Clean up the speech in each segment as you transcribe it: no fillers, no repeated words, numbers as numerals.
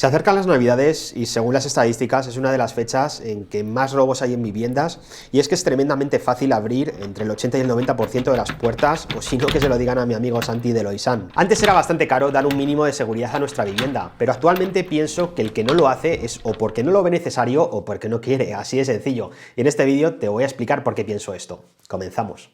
Se acercan las Navidades y según las estadísticas es una de las fechas en que más robos hay en viviendas y es que es tremendamente fácil abrir entre el 80 y el 90% de las puertas, o si no que se lo digan a mi amigo Santi de Loisan. Antes era bastante caro dar un mínimo de seguridad a nuestra vivienda, pero actualmente pienso que el que no lo hace es o porque no lo ve necesario o porque no quiere, así de sencillo. Y en este vídeo te voy a explicar por qué pienso esto. Comenzamos.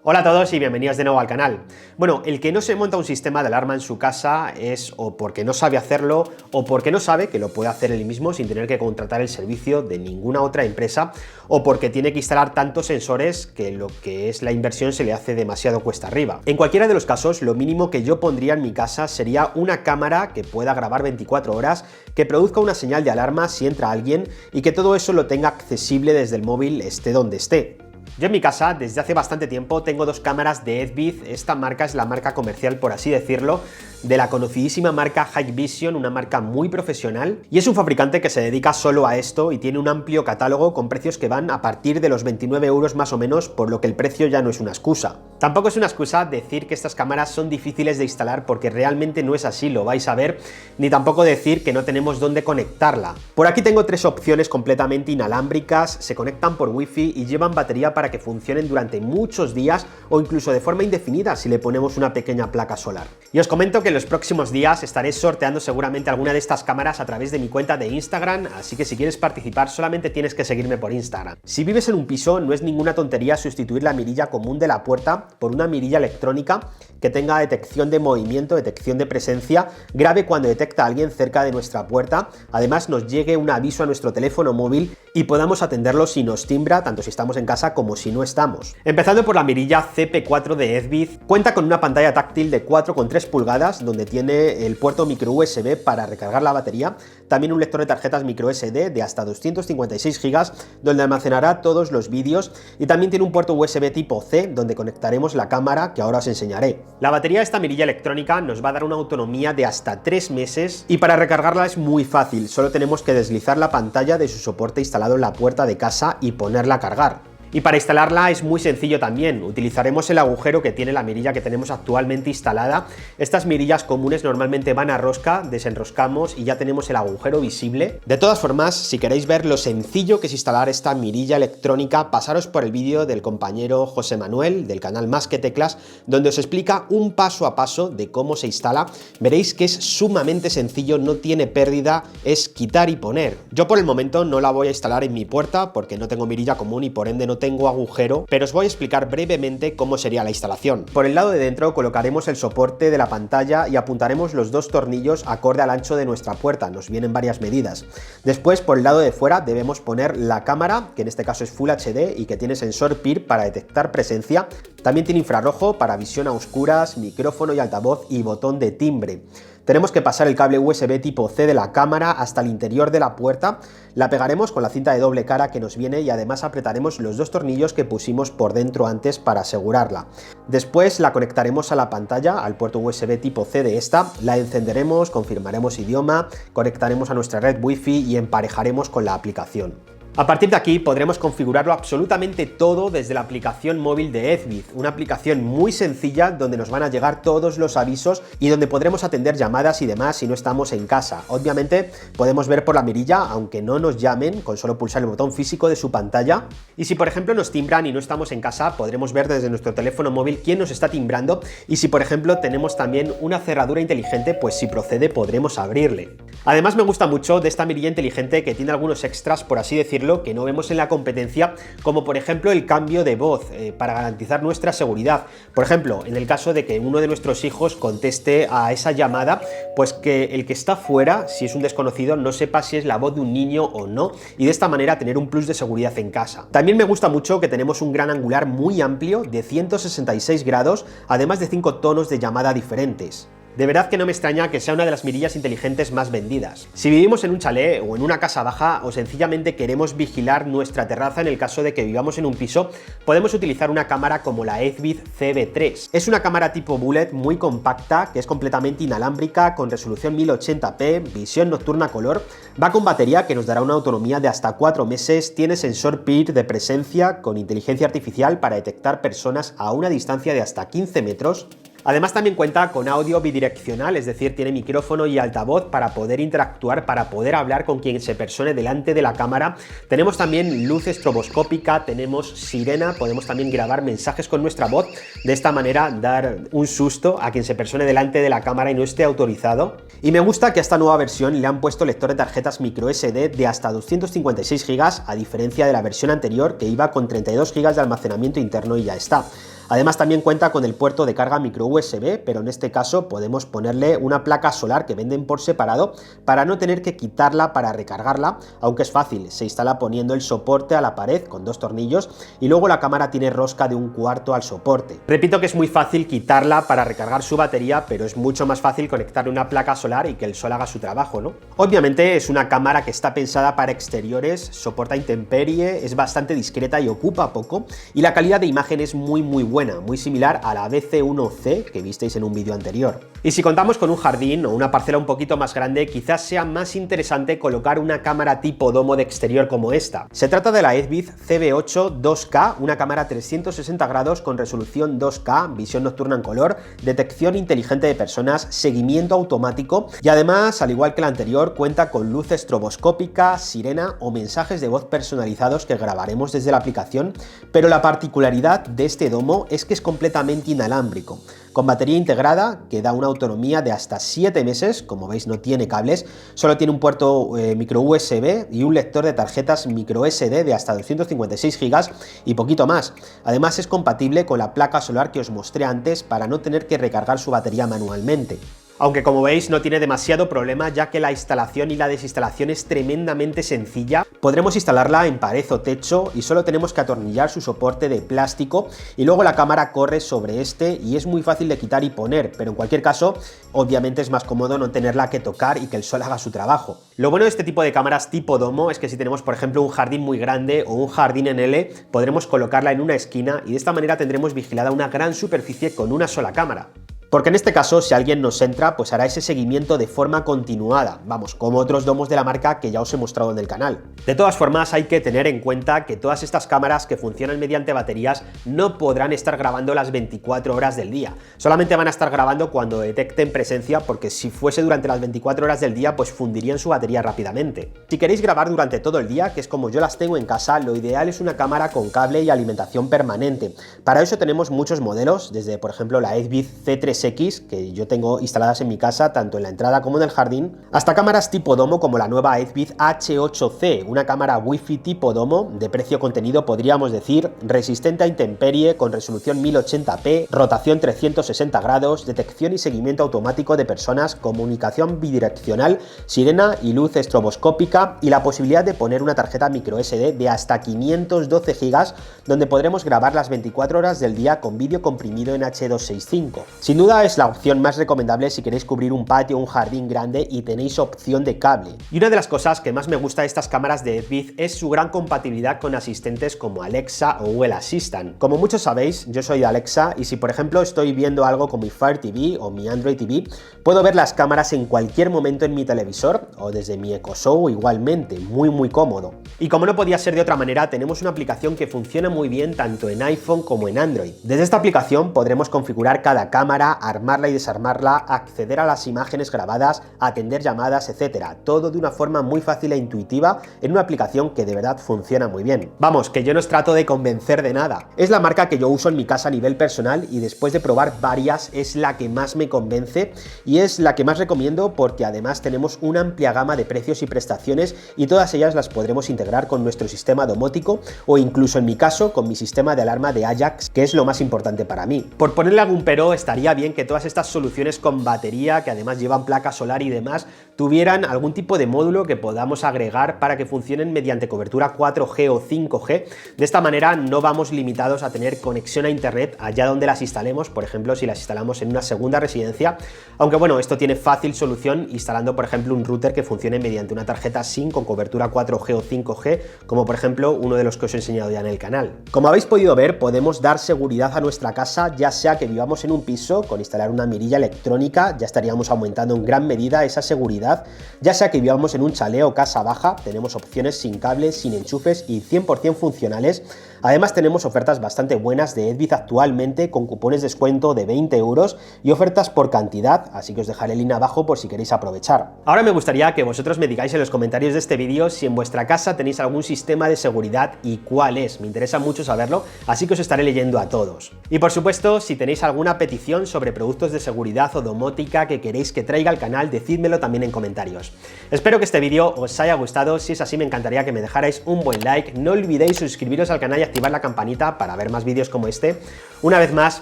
Hola a todos y bienvenidos de nuevo al canal. Bueno, el que no se monta un sistema de alarma en su casa es o porque no sabe hacerlo o porque no sabe que lo puede hacer él mismo sin tener que contratar el servicio de ninguna otra empresa o porque tiene que instalar tantos sensores que lo que es la inversión se le hace demasiado cuesta arriba. En cualquiera de los casos, lo mínimo que yo pondría en mi casa sería una cámara que pueda grabar 24 horas, que produzca una señal de alarma si entra alguien y que todo eso lo tenga accesible desde el móvil esté donde esté. Yo en mi casa, desde hace bastante tiempo, tengo dos cámaras de Edvid. Esta marca es la marca comercial, por así decirlo, de la conocidísima marca Hikvision, una marca muy profesional, y es un fabricante que se dedica solo a esto y tiene un amplio catálogo con precios que van a partir de los 29 euros más o menos, por lo que el precio ya no es una excusa. Tampoco es una excusa decir que estas cámaras son difíciles de instalar porque realmente no es así, lo vais a ver, ni tampoco decir que no tenemos dónde conectarla. Por aquí tengo tres opciones completamente inalámbricas, se conectan por wifi y llevan batería para que funcionen durante muchos días o incluso de forma indefinida si le ponemos una pequeña placa solar. Y os comento que en los próximos días estaré sorteando seguramente alguna de estas cámaras a través de mi cuenta de Instagram, así que si quieres participar solamente tienes que seguirme por Instagram. Si vives en un piso, no es ninguna tontería sustituir la mirilla común de la puerta por una mirilla electrónica que tenga detección de movimiento, detección de presencia, grabe cuando detecta a alguien cerca de nuestra puerta, además nos llegue un aviso a nuestro teléfono móvil y podamos atenderlo si nos timbra, tanto si estamos en casa como si no estamos. Empezando por la mirilla CP4 de Edvid, cuenta con una pantalla táctil de 4,3 pulgadas donde tiene el puerto micro USB para recargar la batería, también un lector de tarjetas micro SD de hasta 256 GB donde almacenará todos los vídeos y también tiene un puerto USB tipo C donde conectaremos la cámara que ahora os enseñaré. La batería de esta mirilla electrónica nos va a dar una autonomía de hasta 3 meses y para recargarla es muy fácil, solo tenemos que deslizar la pantalla de su soporte instalado en la puerta de casa y ponerla a cargar. Y para instalarla es muy sencillo también, utilizaremos el agujero que tiene la mirilla que tenemos actualmente instalada. Estas mirillas comunes normalmente van a rosca, desenroscamos y ya tenemos el agujero visible. De todas formas, si queréis ver lo sencillo que es instalar esta mirilla electrónica, pasaros por el vídeo del compañero José Manuel del canal Más que Teclas, donde os explica un paso a paso de cómo se instala. Veréis que es sumamente sencillo, no tiene pérdida, es quitar y poner. Yo por el momento no la voy a instalar en mi puerta porque no tengo mirilla común y por ende no tengo agujero, pero os voy a explicar brevemente cómo sería la instalación. Por el lado de dentro colocaremos el soporte de la pantalla y apuntaremos los dos tornillos acorde al ancho de nuestra puerta, nos vienen varias medidas. Después, por el lado de fuera debemos poner la cámara, que en este caso es Full HD y que tiene sensor PIR para detectar presencia, también tiene infrarrojo para visión a oscuras, micrófono y altavoz y botón de timbre. Tenemos que pasar el cable USB tipo C de la cámara hasta el interior de la puerta, la pegaremos con la cinta de doble cara que nos viene y además apretaremos los dos tornillos que pusimos por dentro antes para asegurarla. Después la conectaremos a la pantalla, al puerto USB tipo C de esta, la encenderemos, confirmaremos idioma, conectaremos a nuestra red Wi-Fi y emparejaremos con la aplicación. A partir de aquí podremos configurarlo absolutamente todo desde la aplicación móvil de Edvid, una aplicación muy sencilla donde nos van a llegar todos los avisos y donde podremos atender llamadas y demás si no estamos en casa. Obviamente podemos ver por la mirilla, aunque no nos llamen, con solo pulsar el botón físico de su pantalla. Y si por ejemplo nos timbran y no estamos en casa, podremos ver desde nuestro teléfono móvil quién nos está timbrando y si por ejemplo tenemos también una cerradura inteligente, pues si procede podremos abrirle. Además me gusta mucho de esta mirilla inteligente que tiene algunos extras, por así decirlo, que no vemos en la competencia, como por ejemplo el cambio de voz para garantizar nuestra seguridad. Por ejemplo, en el caso de que uno de nuestros hijos conteste a esa llamada, pues que el que está fuera, si es un desconocido, no sepa si es la voz de un niño o no, y de esta manera tener un plus de seguridad en casa. También me gusta mucho que tenemos un gran angular muy amplio de 166 grados, además de 5 tonos de llamada diferentes. De verdad que no me extraña que sea una de las mirillas inteligentes más vendidas. Si vivimos en un chalet o en una casa baja o sencillamente queremos vigilar nuestra terraza en el caso de que vivamos en un piso, podemos utilizar una cámara como la Edvid CB3. Es una cámara tipo bullet muy compacta que es completamente inalámbrica con resolución 1080p, visión nocturna color, va con batería que nos dará una autonomía de hasta 4 meses, tiene sensor PIR de presencia con inteligencia artificial para detectar personas a una distancia de hasta 15 metros. Además también cuenta con audio bidireccional, es decir, tiene micrófono y altavoz para poder interactuar, para poder hablar con quien se persone delante de la cámara. Tenemos también luz estroboscópica, tenemos sirena, podemos también grabar mensajes con nuestra voz, de esta manera dar un susto a quien se persone delante de la cámara y no esté autorizado. Y me gusta que a esta nueva versión le han puesto lector de tarjetas microSD de hasta 256 GB, a diferencia de la versión anterior que iba con 32 GB de almacenamiento interno y ya está. Además también cuenta con el puerto de carga micro USB, pero en este caso podemos ponerle una placa solar que venden por separado para no tener que quitarla para recargarla, aunque es fácil, se instala poniendo el soporte a la pared con 2 tornillos y luego la cámara tiene rosca de 1/4 al soporte. Repito que es muy fácil quitarla para recargar su batería, pero es mucho más fácil conectarle una placa solar y que el sol haga su trabajo, ¿no? Obviamente es una cámara que está pensada para exteriores, soporta intemperie, es bastante discreta y ocupa poco, y la calidad de imagen es muy buena, muy similar a la BC1C que visteis en un vídeo anterior. Y si contamos con un jardín o una parcela un poquito más grande, quizás sea más interesante colocar una cámara tipo domo de exterior como esta. Se trata de la Edvid CB8 2K, una cámara 360 grados con resolución 2K, visión nocturna en color, detección inteligente de personas, seguimiento automático y además, al igual que la anterior, cuenta con luz estroboscópica, sirena o mensajes de voz personalizados que grabaremos desde la aplicación, pero la particularidad de este domo es que es completamente inalámbrico, con batería integrada que da una autonomía de hasta 7 meses, como veis no tiene cables, solo tiene un puerto micro USB y un lector de tarjetas micro SD de hasta 256 GB y poquito más. Además es compatible con la placa solar que os mostré antes para no tener que recargar su batería manualmente. Aunque como veis no tiene demasiado problema, ya que la instalación y la desinstalación es tremendamente sencilla. Podremos instalarla en pared o techo y solo tenemos que atornillar su soporte de plástico y luego la cámara corre sobre este y es muy fácil de quitar y poner, pero en cualquier caso obviamente es más cómodo no tenerla que tocar y que el sol haga su trabajo. Lo bueno de este tipo de cámaras tipo domo es que si tenemos por ejemplo un jardín muy grande o un jardín en L, podremos colocarla en una esquina y de esta manera tendremos vigilada una gran superficie con una sola cámara. Porque en este caso, si alguien nos entra, pues hará ese seguimiento de forma continuada, vamos, como otros domos de la marca que ya os he mostrado en el canal. De todas formas, hay que tener en cuenta que todas estas cámaras que funcionan mediante baterías no podrán estar grabando las 24 horas del día. Solamente van a estar grabando cuando detecten presencia, porque si fuese durante las 24 horas del día, pues fundirían su batería rápidamente. Si queréis grabar durante todo el día, que es como yo las tengo en casa, lo ideal es una cámara con cable y alimentación permanente. Para eso tenemos muchos modelos, desde por ejemplo la Edvid C3X, que yo tengo instaladas en mi casa, tanto en la entrada como en el jardín, hasta cámaras tipo domo como la nueva Edvid H8C, una cámara Wi-Fi tipo domo, de precio-contenido podríamos decir, resistente a intemperie, con resolución 1080p, rotación 360 grados, detección y seguimiento automático de personas, comunicación bidireccional, sirena y luz estroboscópica y la posibilidad de poner una tarjeta micro SD de hasta 512 GB, donde podremos grabar las 24 horas del día con vídeo comprimido en H265. Sin duda es la opción más recomendable si queréis cubrir un patio o un jardín grande y tenéis opción de cable. Y una de las cosas que más me gusta de estas cámaras de Edvid es su gran compatibilidad con asistentes como Alexa o Google Assistant. Como muchos sabéis, yo soy de Alexa y si por ejemplo estoy viendo algo con mi Fire TV o mi Android TV, puedo ver las cámaras en cualquier momento en mi televisor o desde mi Echo Show igualmente, muy cómodo. Y como no podía ser de otra manera, tenemos una aplicación que funciona muy bien tanto en iPhone como en Android. Desde esta aplicación podremos configurar cada cámara, armarla y desarmarla, acceder a las imágenes grabadas, atender llamadas, etcétera. Todo de una forma muy fácil e intuitiva en una aplicación que de verdad funciona muy bien. Vamos, que yo no os trato de convencer de nada. Es la marca que yo uso en mi casa a nivel personal y después de probar varias es la que más me convence y es la que más recomiendo porque además tenemos una amplia gama de precios y prestaciones y todas ellas las podremos integrar con nuestro sistema domótico o incluso en mi caso con mi sistema de alarma de Ajax, que es lo más importante para mí. Por ponerle algún pero, estaría bien que todas estas soluciones con batería, que además llevan placa solar y demás, tuvieran algún tipo de módulo que podamos agregar para que funcionen mediante cobertura 4G o 5G. De esta manera no vamos limitados a tener conexión a internet allá donde las instalemos, por ejemplo si las instalamos en una segunda residencia, aunque bueno, esto tiene fácil solución instalando por ejemplo un router que funcione mediante una tarjeta SIM con cobertura 4G o 5G, como por ejemplo uno de los que os he enseñado ya en el canal. Como habéis podido ver, podemos dar seguridad a nuestra casa, ya sea que vivamos en un piso, con instalar una mirilla electrónica ya estaríamos aumentando en gran medida esa seguridad, ya sea que vivamos en un chalet o casa baja, tenemos opciones sin cables, sin enchufes y 100% funcionales, Además tenemos ofertas bastante buenas de Edbit actualmente con cupones de descuento de 20 euros y ofertas por cantidad, así que os dejaré el link abajo por si queréis aprovechar. Ahora me gustaría que vosotros me digáis en los comentarios de este vídeo si en vuestra casa tenéis algún sistema de seguridad y cuál es, me interesa mucho saberlo, así que os estaré leyendo a todos. Y por supuesto, si tenéis alguna petición sobre productos de seguridad o domótica que queréis que traiga al canal, decídmelo también en comentarios. Espero que este vídeo os haya gustado, si es así me encantaría que me dejarais un buen like, no olvidéis suscribiros al canal y activar la campanita para ver más vídeos como este. Una vez más,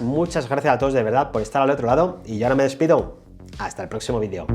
muchas gracias a todos de verdad por estar al otro lado y yo ahora me despido. Hasta el próximo vídeo.